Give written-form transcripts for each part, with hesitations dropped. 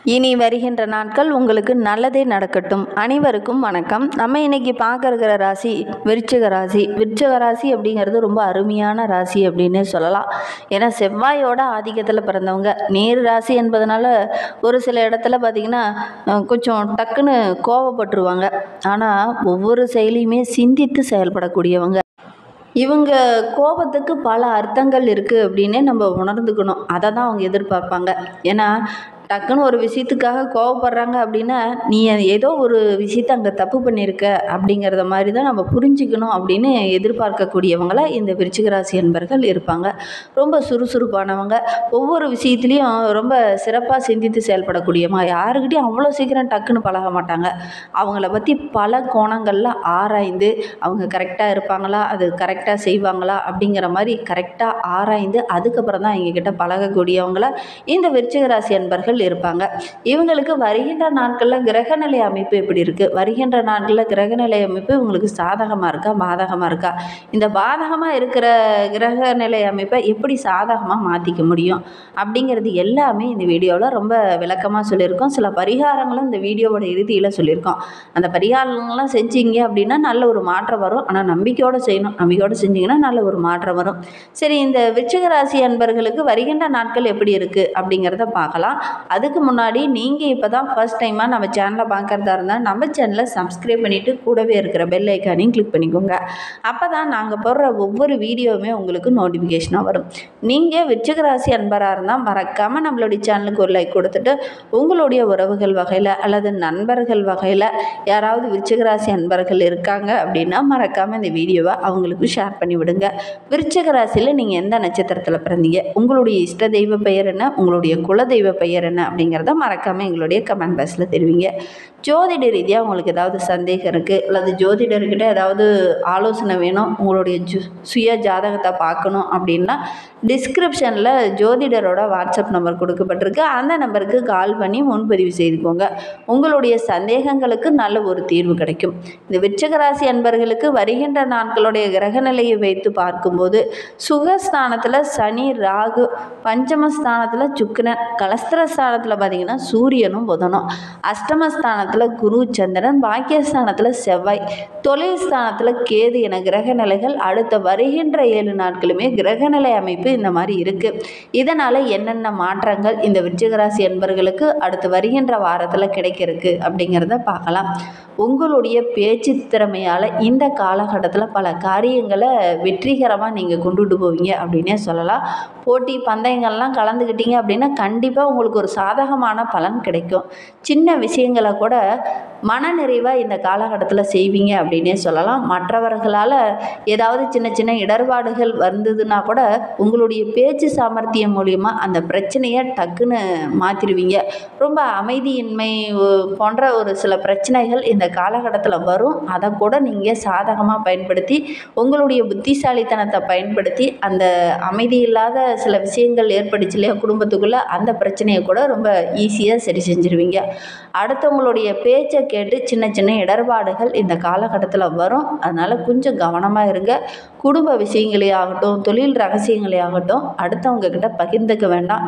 இனி வருகின்ற நாட்கள் உங்களுக்கு நல்லதே நடக்கட்டும். அனைவருக்கும் வணக்கம். நம்ம இன்னைக்கு பார்க்க இருக்கிற ராசி விருச்சிக ராசி. விருச்சிக ராசி அப்படிங்கிறது ரொம்ப அருமையான ராசி அப்படின்னே சொல்லலாம். ஏன்னா செவ்வாயோட ஆதிக்கத்தில் பிறந்தவங்க. நேர் ராசி என்பதனால ஒரு சில இடத்துல பார்த்திங்கன்னா கொஞ்சம் டக்குன்னு கோவப்பட்டுருவாங்க. ஆனால் ஒவ்வொரு செயலையுமே சிந்தித்து செயல்படக்கூடியவங்க. இவங்க கோபத்துக்கு பல அர்த்தங்கள் இருக்குது அப்படின்னு நம்ம உணர்ந்துக்கணும். அதை தான் அவங்க எதிர்பார்ப்பாங்க. ஏன்னா டக்குன்னு ஒரு விஷயத்துக்காக கோவப்படுறாங்க அப்படின்னா நீ ஏதோ ஒரு விஷயத்த அங்கே தப்பு பண்ணியிருக்க அப்படிங்கிறத மாதிரி தான் நம்ம புரிஞ்சுக்கணும் அப்படின்னு எதிர்பார்க்கக்கூடியவங்கள இந்த விருச்சிக ராசி என்பர்கள் இருப்பாங்க. ரொம்ப சுறுசுறுப்பானவங்க. ஒவ்வொரு விஷயத்துலையும் ரொம்ப சிறப்பாக சிந்தித்து செயல்படக்கூடியவங்க. யாருக்கிட்டையும் அவ்வளோ சீக்கிரம் டக்குன்னு பழக மாட்டாங்க. அவங்கள பற்றி பல கோணங்களில் ஆராய்ந்து அவங்க கரெக்டாக இருப்பாங்களா, அது கரெக்டாக செய்வாங்களா அப்படிங்கிற மாதிரி கரெக்டாக ஆராய்ந்து அதுக்கப்புறம் தான் எங்ககிட்ட பழகக்கூடியவங்கள இந்த விருச்சிக ராசி என்பர்கள் இருப்பாங்க. இவங்களுக்கு வருகின்ற நாட்களில் கிரகநிலை அமைப்பு எப்படி இருக்குது, வருகின்ற நாட்களில் கிரகநிலை அமைப்பு உங்களுக்கு சாதகமாக இருக்கா பாதகமாக இருக்கா, இந்த பாதகமாக இருக்கிற கிரகநிலை அமைப்பை எப்படி சாதகமாக மாற்றிக்க முடியும் அப்படிங்கிறது எல்லாமே இந்த வீடியோவில் ரொம்ப விளக்கமாக சொல்லியிருக்கோம். சில பரிகாரங்களும் இந்த வீடியோவோட இறுதியில் சொல்லியிருக்கோம். அந்த பரிகாரங்கள்லாம் செஞ்சீங்க அப்படின்னா நல்ல ஒரு மாற்றம் வரும். ஆனால் நம்பிக்கையோடு செய்யணும். நம்பிக்கையோடு செஞ்சிங்கன்னா நல்ல ஒரு மாற்றம் வரும். சரி, இந்த விருச்சிக ராசி அன்பர்களுக்கு வருகின்ற நாட்கள் எப்படி இருக்குது அப்படிங்கிறத பார்க்கலாம். அதுக்கு முன்னாடி நீங்கள் இப்போ தான் ஃபர்ஸ்ட் டைமாக நம்ம சேனலை பார்க்குறதா இருந்தால் நம்ம சேனலை சப்ஸ்கிரைப் பண்ணிவிட்டு கூடவே இருக்கிற பெல் ஐக்கானையும் கிளிக் பண்ணிக்கோங்க. அப்போ தான் நாங்கள் போடுற ஒவ்வொரு வீடியோவுமே உங்களுக்கு நோட்டிஃபிகேஷனாக வரும். நீங்கள் விருச்சிக ராசி அன்பராக இருந்தால் மறக்காமல் நம்மளுடைய சேனலுக்கு ஒரு லைக் கொடுத்துட்டு உங்களுடைய உறவுகள் வகையில் அல்லது நண்பர்கள் வகையில் யாராவது விருச்சிக ராசி அன்பர்கள் இருக்காங்க அப்படின்னா மறக்காமல் இந்த வீடியோவை அவங்களுக்கு ஷேர் பண்ணி விடுங்க. விருச்சிக ராசியில் நீங்கள் எந்த நட்சத்திரத்தில் பிறந்தீங்க, உங்களுடைய இஷ்ட தெய்வ பெயர் என்ன, உங்களுடைய குலதெய்வ பெயர் என்ன அப்படிங்கிறத மறக்காமல் எங்களுடைய கமெண்ட் பாக்ஸில் தெரிவிங்க. ஜோதிட ரீதியாக உங்களுக்கு ஏதாவது சந்தேகம் இருக்குது அல்லது ஜோதிடர்கிட்ட ஏதாவது ஆலோசனை வேணும், உங்களுடைய சுய ஜாதகத்தை பார்க்கணும் அப்படின்னா டிஸ்கிரிப்ஷனில் ஜோதிடரோட வாட்ஸ்அப் நம்பர் கொடுக்கப்பட்டிருக்கு. அந்த நம்பருக்கு கால் பண்ணி முன்பதிவு செய்துக்கோங்க. உங்களுடைய சந்தேகங்களுக்கு நல்ல ஒரு தீர்வு கிடைக்கும். இந்த விருச்சிக ராசி அன்பர்களுக்கு வருகின்ற நாட்களுடைய கிரகநிலையை வைத்து பார்க்கும்போது சுகஸ்தானத்தில் சனி ராகு, பஞ்சமஸ்தானத்தில் சுக்கிரன், கலஸ்திரஸ்தானத்தில் பார்த்திங்கன்னா சூரியனும் புதனும், அஷ்டமஸ்தானத்தில் குரு சந்திரன், பாக்கியஸ்தானத்தில் செவ்வாய், தொழில் ஸ்தானத்தில் கேது என கிரகநிலைகள் அடுத்த வருகின்ற 7 நாட்களுமே கிரகநிலை அமைப்பு இந்த மாதிரி இருக்குது. இதனால் என்னென்ன மாற்றங்கள் இந்த விருச்சிக ராசி என்பர்களுக்கு அடுத்து வருகின்ற வாரத்தில் கிடைக்கிறதுக்கு அப்படிங்கிறத பார்க்கலாம். உங்களுடைய பேச்சு திறமையால் இந்த காலகட்டத்தில் பல காரியங்களை வெற்றிகரமாக நீங்கள் கொண்டுட்டு போவீங்க அப்படின்னே சொல்லலாம். போட்டி பந்தயங்கள்லாம் கலந்துக்கிட்டீங்க அப்படின்னா கண்டிப்பாக உங்களுக்கு ஒரு சாதகமான பலன் கிடைக்கும். சின்ன விஷயங்களை கூட மனநிறைவாக இந்த காலகட்டத்தில் செய்வீங்க அப்படின்னே சொல்லலாம். மற்றவர்களால் ஏதாவது சின்ன சின்ன இடர்பாடுகள் வந்ததுன்னா கூட உங்களுடைய பேச்சு சாமர்த்தியம் மூலிமா அந்த பிரச்சனையை டக்குன்னு மாற்றிடுவீங்க. ரொம்ப அமைதியின்மை போன்ற ஒரு சில பிரச்சனைகள் இந்த காலகட்டத்தில் வரும். அதை கூட நீங்கள் சாதகமாக பயன்படுத்தி உங்களுடைய புத்திசாலித்தனத்தை பயன்படுத்தி அந்த அமைதி இல்லாத சில விஷயங்கள் ஏற்படுச்சு இல்லையா குடும்பத்துக்குள்ளே, அந்த பிரச்சனையை கூட ரொம்ப ஈஸியாக சரி செஞ்சுருவீங்க. அடுத்தவங்களுடைய பேச்சை கேட்டு சின்ன சின்ன இடர்பாடுகள் இந்த காலகட்டத்தில் வரும். அதனால் கொஞ்சம் கவனமாக இருங்க. குடும்ப விஷயங்களே ஆகட்டும், தொழில் ரகசியங்களே ஆகட்டும் அடுத்தவங்க கிட்ட பகிர்ந்துக்க வேண்டாம்.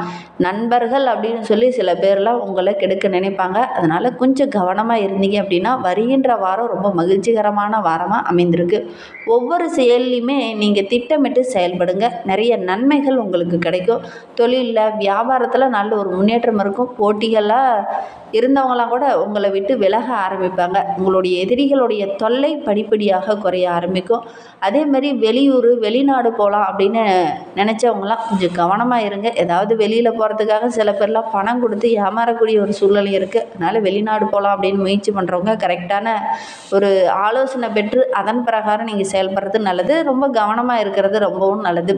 நண்பர்கள் அப்படின்னு சொல்லி சில பேர்லாம் உங்களை கெடுக்க நினைப்பாங்க. அதனால் கொஞ்சம் கவனமாக இருந்தீங்க அப்படின்னா வருகின்ற வாரம் ரொம்ப மகிழ்ச்சிகரமான வாரமாக அமைந்திருக்கு. ஒவ்வொரு செயல்லையுமே நீங்கள் திட்டமிட்டு செயல்படுங்க. நிறைய நன்மைகள் உங்களுக்கு கிடைக்கும். தொழிலில் வியாபாரத்தில் நல்ல ஒரு முன்னேற்றம் இருக்கும். போட்டிகளாக இருந்தவங்களாம் கூட உங்களை விட்டு விலக ஆரம்பிப்பாங்க. உங்களுடைய எதிரிகளுடைய தொல்லை படிப்படியாக குறைய ஆரம்பிக்கும். அதேமாதிரி வெளியூர் வெளிநாடு போகலாம் அப்படின்னு நினச்சவங்களாம் கொஞ்சம் கவனமாக இருங்க. ஏதாவது வெளியில் போகிறதுக்காக சில பேர்லாம் பணம் கொடுத்து ஏமாறக்கூடிய ஒரு சூழ்நிலை இருக்குது. அதனால் வெளிநாடு போகலாம் அப்படின்னு முயற்சி பண்ணுறவங்க கரெக்டான ஒரு ஆலோசனை பெற்று அதன் பிரகாரம் நீங்கள் செயல்படுறது நல்லது. ரொம்ப கவனமாக இருக்கிறது ரொம்பவும் நல்லது.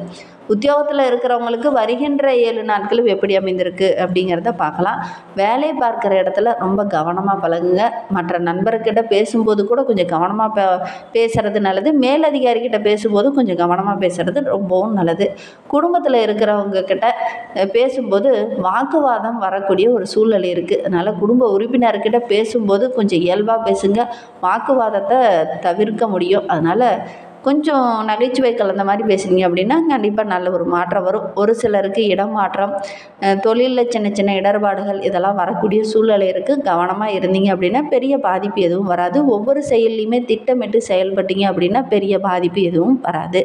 உத்தியோகத்தில் இருக்கிறவங்களுக்கு வருகின்ற 7 நாட்களும் எப்படி அமைந்திருக்கு அப்படிங்கிறத பார்க்கலாம். வேலை பார்க்குற இடத்துல ரொம்ப கவனமாக பழகுங்க. மற்ற நண்பர்கிட்ட பேசும்போது கூட கொஞ்சம் கவனமாக பேசுகிறது நல்லது. மேலதிகாரிகிட்ட பேசும்போது கொஞ்சம் கவனமாக பேசுகிறது ரொம்பவும் நல்லது. குடும்பத்தில் இருக்கிறவங்க கிட்ட பேசும்போது வாக்குவாதம் வரக்கூடிய ஒரு சூழ்நிலை இருக்குது. அதனால் குடும்ப உறுப்பினர்கிட்ட பேசும்போது கொஞ்சம் இயல்பாக பேசுங்க. வாக்குவாதத்தை தவிர்க்க முடியும். அதனால் கொஞ்சம் நகைச்சுவை கலந்த மாதிரி பேசுனீங்க அப்படின்னா கண்டிப்பாக நல்ல ஒரு மாற்றம் வரும். ஒரு சிலருக்கு இடமாற்றம், தொழிலில் சின்ன சின்ன இடர்பாடுகள் இதெல்லாம் வரக்கூடிய சூழ்நிலை இருக்குது. கவனமாக இருந்தீங்க அப்படின்னா பெரிய பாதிப்பு எதுவும் வராது. ஒவ்வொரு செயல்லையுமே திட்டமிட்டு செயல்பட்டீங்க அப்படின்னா பெரிய பாதிப்பு எதுவும் வராது.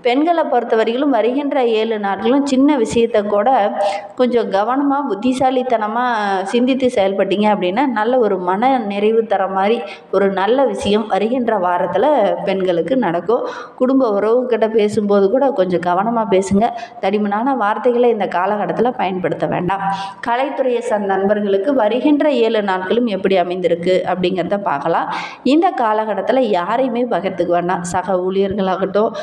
பெண்களை பொறுத்தவரையிலும் வருகின்ற 7 நாட்களும் சின்ன விஷயத்தை கூட கொஞ்சம் கவனமாக புத்திசாலித்தனமாக சிந்தித்து செயல்பட்டீங்க அப்படின்னா நல்ல ஒரு மன நிறைவு தர மாதிரி ஒரு நல்ல விஷயம் வருகின்ற வாரத்தில் பெண்களுக்கு நடக்கும். குடும்ப உறவுக்கிட்ட பேசும்போது கூட கொஞ்சம் கவனமாக பேசுங்க. தடிமனான வார்த்தைகளை இந்த காலகட்டத்தில் பயன்படுத்த வேண்டாம். கலைத்துறையை சார்ந்த நண்பர்களுக்கு வருகின்ற 7 நாட்களும் எப்படி அமைந்திருக்கு அப்படிங்கிறத பார்க்கலாம். இந்த காலகட்டத்தில் யாரையுமே பகிர்ந்துக்க வேண்டாம். சக ஊழியர்களாகட்டும்,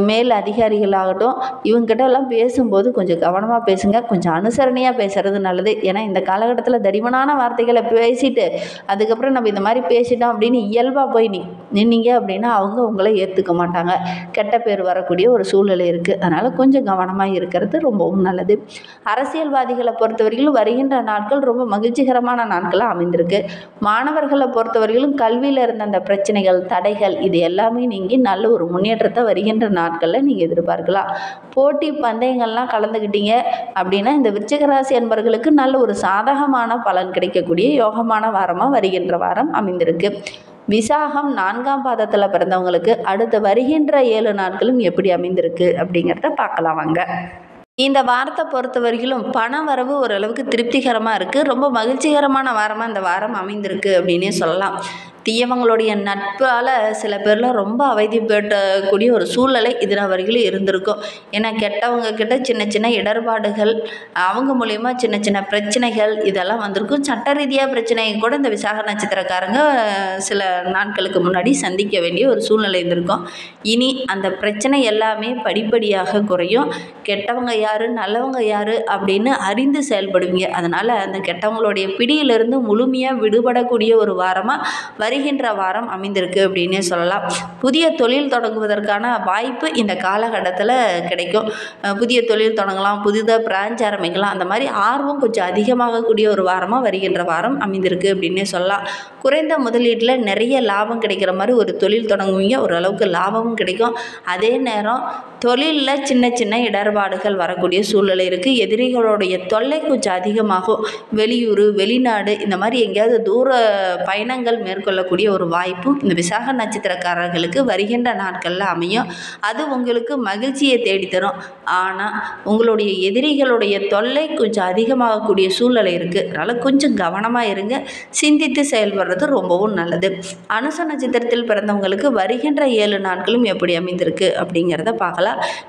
மேல் அதிகாரிகளாகட்டும், இவங்ககிட்ட எல்லாம் பேசும்போது கொஞ்சம் கவனமாக பேசுங்க. கொஞ்சம் அனுசரணையாக பேசுறது நல்லது. ஏன்னா இந்த காலகட்டத்தில் தடிமனான வார்த்தைகளை பேசிட்டு அதுக்கப்புறம் நம்ம இந்த மாதிரி பேசிட்டோம் அப்படின்னு இயல்பாக போய் நின்னீங்க அப்படின்னா அவங்க உங்களை ஏற்றுக்க மாட்டாங்க. கெட்ட பேர் வரக்கூடிய ஒரு சூழ்நிலை இருக்குது. அதனால் கொஞ்சம் கவனமாக இருக்கிறது ரொம்பவும் நல்லது. அரசியல்வாதிகளை பொறுத்தவரையிலும் வருகின்ற நாட்கள் ரொம்ப மகிழ்ச்சிகரமான நாட்களாக அமைந்திருக்கு. மாணவர்களை பொறுத்தவரையிலும் கல்வியில் இருந்த அந்த பிரச்சனைகள், தடைகள் இது எல்லாமே நீங்கி நல்ல ஒரு முன்னேற்றத்தை வருகின்ற நாட்களில் நீங்கள் எதிர்பார்க்கலாம். போட்டி பந்தயங்கள்லாம் கலந்துக்கிட்டீங்க அப்படின்னா இந்த விருச்சிக ராசி அன்பர்களுக்கு நல்ல ஒரு சாதகமான பலன் கிடைக்கக்கூடிய யோகமான வாரமாக வருகின்ற வாரம் அமைந்திருக்கு. விசாகம் 4ஆம் பாதத்தில் பிறந்தவங்களுக்கு அடுத்து வருகின்ற 7 நாட்களும் எப்படி அமைந்திருக்கு அப்படிங்கிறத பார்க்கலாம் வாங்க. இந்த வாரத்தை பொறுத்த வரைக்கும் பண வரவு ஓரளவுக்கு திருப்திகரமாக இருக்குது. ரொம்ப மகிழ்ச்சிகரமான வாரமாக இந்த வாரம் அமைந்திருக்கு அப்படின்னே சொல்லலாம். தீயவங்களுடைய நட்பால் சில பேர்லாம் ரொம்ப அவதிப்படக்கூடிய ஒரு சூழ்நிலை இதில் வரைக்கும் இருந்திருக்கும். ஏன்னா கெட்டவங்க கிட்ட சின்ன சின்ன இடர்பாடுகள், அவங்க மூலயமா சின்ன சின்ன பிரச்சனைகள் இதெல்லாம் வந்திருக்கும். சட்ட ரீதியாக பிரச்சனையை கூட இந்த விசாக நட்சத்திரக்காரங்க சில நாட்களுக்கு முன்னாடி சந்திக்க வேண்டிய ஒரு சூழ்நிலை இருந்திருக்கும். இனி அந்த பிரச்சனை எல்லாமே படிப்படியாக குறையும். கெட்டவங்க யார் நல்லவங்க யார் அப்படின்னு அறிந்து செயல்படுவீங்க. அதனால் அந்த கெட்டவங்களுடைய பிடியிலிருந்து முழுமையாக விடுபடக்கூடிய ஒரு வாரமாக வருகின்ற வாரம் அமைந்திருக்கு அப்படின்னே சொல்லலாம். புதிய தொழில் தொடங்குவதற்கான வாய்ப்பு இந்த காலகட்டத்தில் கிடைக்கும். புதிய தொழில் தொடங்கலாம், புதிதாக பிரான்ச் ஆரம்பிக்கலாம். அந்த மாதிரி ஆர்வம் கொஞ்சம் அதிகமாகக்கூடிய ஒரு வாரமாக வருகின்ற வாரம் அமைந்திருக்கு அப்படின்னே சொல்லலாம். குறைந்த முதலீட்டில் நிறைய லாபம் கிடைக்கிற மாதிரி ஒரு தொழில் தொடங்குவீங்க. ஓரளவுக்கு லாபமும் கிடைக்கும். அதே நேரம் தொழிலில் சின்ன சின்ன இடர்பாடுகள் வரக்கூடிய சூழ்நிலை இருக்குது. எதிரிகளுடைய தொல்லை கொஞ்சம் அதிகமாகும். வெளியூர், வெளிநாடு இந்த மாதிரி எங்கேயாவது தூர பயணங்கள் மேற்கொள்ளக்கூடிய ஒரு வாய்ப்பும் இந்த விசாக நட்சத்திரக்காரர்களுக்கு வருகின்ற நாட்களில் அமையும். அது உங்களுக்கு மகிழ்ச்சியை தேடித்தரும். ஆனால் உங்களுடைய எதிரிகளுடைய தொல்லை கொஞ்சம் அதிகமாகக்கூடிய சூழ்நிலை இருக்குது. அதனால் கொஞ்சம் கவனமாக இருங்க. சிந்தித்து செயல்படுறது ரொம்பவும் நல்லது. அனுச நட்சத்திரத்தில் பிறந்தவங்களுக்கு வருகின்ற 7 நாட்களும் எப்படி அமைந்திருக்கு அப்படிங்கிறத பார்க்கலாம்.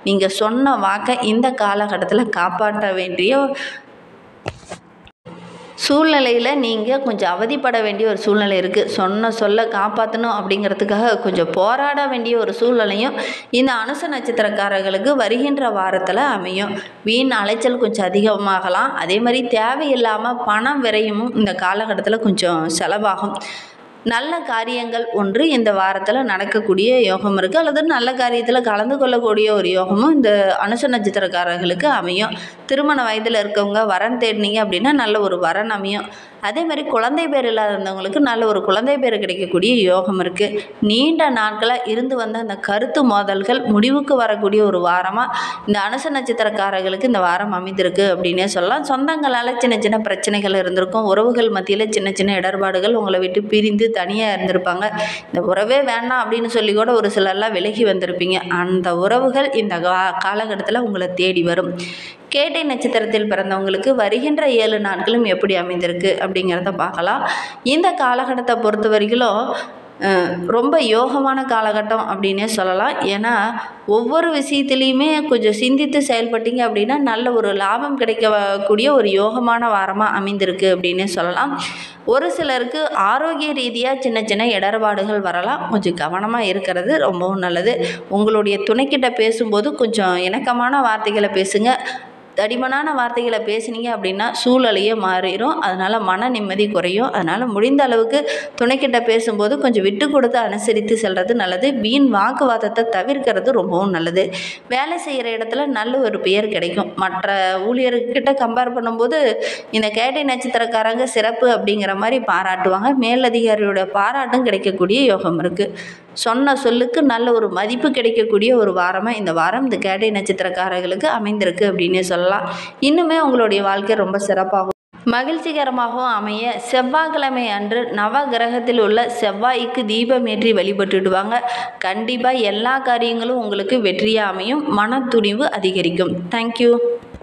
நீங்கள் சொன்ன வாக்கை இந்த காலகட்டத்தில் காப்பாற்ற வேண்டிய சூழ்நிலையில் நீங்கள் கொஞ்சம் அவதிப்பட வேண்டிய ஒரு சூழ்நிலை இருக்குது. சொன்ன சொல்ல காப்பாற்றணும் அப்படிங்கிறதுக்காக கொஞ்சம் போராட வேண்டிய ஒரு சூழ்நிலையும் இந்த அனுச நட்சத்திரக்காரர்களுக்கு வருகின்ற வாரத்தில் அமையும். வீண் அலைச்சல் கொஞ்சம் அதிகமாகலாம். அதே மாதிரி தேவையில்லாமல் பணம் விரயமும் இந்த காலகட்டத்தில் கொஞ்சம் செலவாகும். நல்ல காரியங்கள் ஒன்று இந்த வாரத்தில் நடக்கக்கூடிய யோகம் இருக்குது. அல்லது நல்ல காரியத்தில் கலந்து கொள்ளக்கூடிய ஒரு யோகமும் இந்த அனுச நட்சத்திரக்காரர்களுக்கு அமையும். திருமண வயதில் இருக்கவங்க வரன் தேடினீங்க அப்படின்னா நல்ல ஒரு வரன் அமையும். அதே மாதிரி குழந்தை பேர் இல்லாதவங்களுக்கு நல்ல ஒரு குழந்தை பேர் கிடைக்கக்கூடிய யோகம் இருக்குது. நீண்ட நாட்களாக இருந்து வந்த அந்த கருத்து மோதல்கள் முடிவுக்கு வரக்கூடிய ஒரு வாரமாக இந்த அனுச நட்சத்திரக்காரர்களுக்கு இந்த வாரம் அமைந்திருக்கு அப்படின்னே சொல்லலாம். சொந்தங்களால் சின்ன சின்ன பிரச்சனைகள் இருந்திருக்கும். உறவுகள் மத்தியில் சின்ன சின்ன இடர்பாடுகள் உங்களை விட்டு பிரிந்து தனியாக இருந்திருப்பாங்க. இந்த உறவே வேண்டாம் அப்படின்னு சொல்லி கூட ஒரு சிலர்லாம் விலகி வந்திருப்பீங்க. அந்த உறவுகள் இந்த காலகட்டத்தில் உங்களை தேடி வரும். கேட்டை நட்சத்திரத்தில் பிறந்தவங்களுக்கு வருகின்ற 7 நாட்களும் எப்படி அமைந்திருக்கு அப்படிங்கிறத பார்க்கலாம். இந்த காலகட்டத்தை பொறுத்த வரைக்கும் ரொம்ப யோகமான காலகட்டம் அப்படின்னே சொல்லலாம். ஏன்னா ஒவ்வொரு விஷயத்துலேயுமே கொஞ்சம் சிந்தித்து செயல்பட்டீங்க அப்படின்னா நல்ல ஒரு லாபம் கிடைக்கக்கூடிய ஒரு யோகமான வாரமாக அமைந்திருக்கு அப்படின்னே சொல்லலாம். ஒரு சிலருக்கு ஆரோக்கிய ரீதியாக சின்ன சின்ன இடர்பாடுகள் வரலாம். கொஞ்சம் கவனமாக இருக்கிறது ரொம்பவும் நல்லது. உங்களுடைய துணைக்கிட்ட பேசும்போது கொஞ்சம் இணக்கமான வார்த்தைகளை பேசுங்க. தடிமனான வார்த்தைகளை பேசுனீங்க அப்படின்னா சூழ்நிலையே மாறிடும். அதனால் மன நிம்மதி குறையும். அதனால் முடிந்த அளவுக்கு துணைக்கிட்ட பேசும்போது கொஞ்சம் விட்டு கொடுத்து அனுசரித்து செல்வது நல்லது. வீண் வாக்குவாதத்தை தவிர்க்கிறது ரொம்பவும் நல்லது. வேலை செய்கிற இடத்துல நல்ல ஒரு பெயர் கிடைக்கும். மற்ற ஊழியர்கிட்ட கம்பேர் பண்ணும்போது இந்த கேட்டை நட்சத்திரக்காரங்க சிறப்பு அப்படிங்கிற மாதிரி பாராட்டுவாங்க. மேலதிகாரியோட பாராட்டும் கிடைக்கக்கூடிய யோகம் இருக்குது. சொன்ன சொல்லுக்கு நல்ல ஒரு மதிப்பு கிடைக்கக்கூடிய ஒரு வாரமாக இந்த வாரம் இந்த கேட்டை நட்சத்திரக்காரர்களுக்கு அமைந்திருக்கு அப்படின்னே சொல்லலாம். இன்னுமே உங்களுடைய வாழ்க்கை ரொம்ப சிறப்பாகவும் மகிழ்ச்சிகரமாகவும் அமைய செவ்வாய்க்கிழமை அன்று நவ கிரகத்தில் உள்ள செவ்வாய்க்கு தீபம் ஏற்றி வழிபட்டுடுவாங்க. கண்டிப்பாக எல்லா காரியங்களும் உங்களுக்கு வெற்றியாக அமையும். மன துணிவு அதிகரிக்கும். தேங்க்யூ.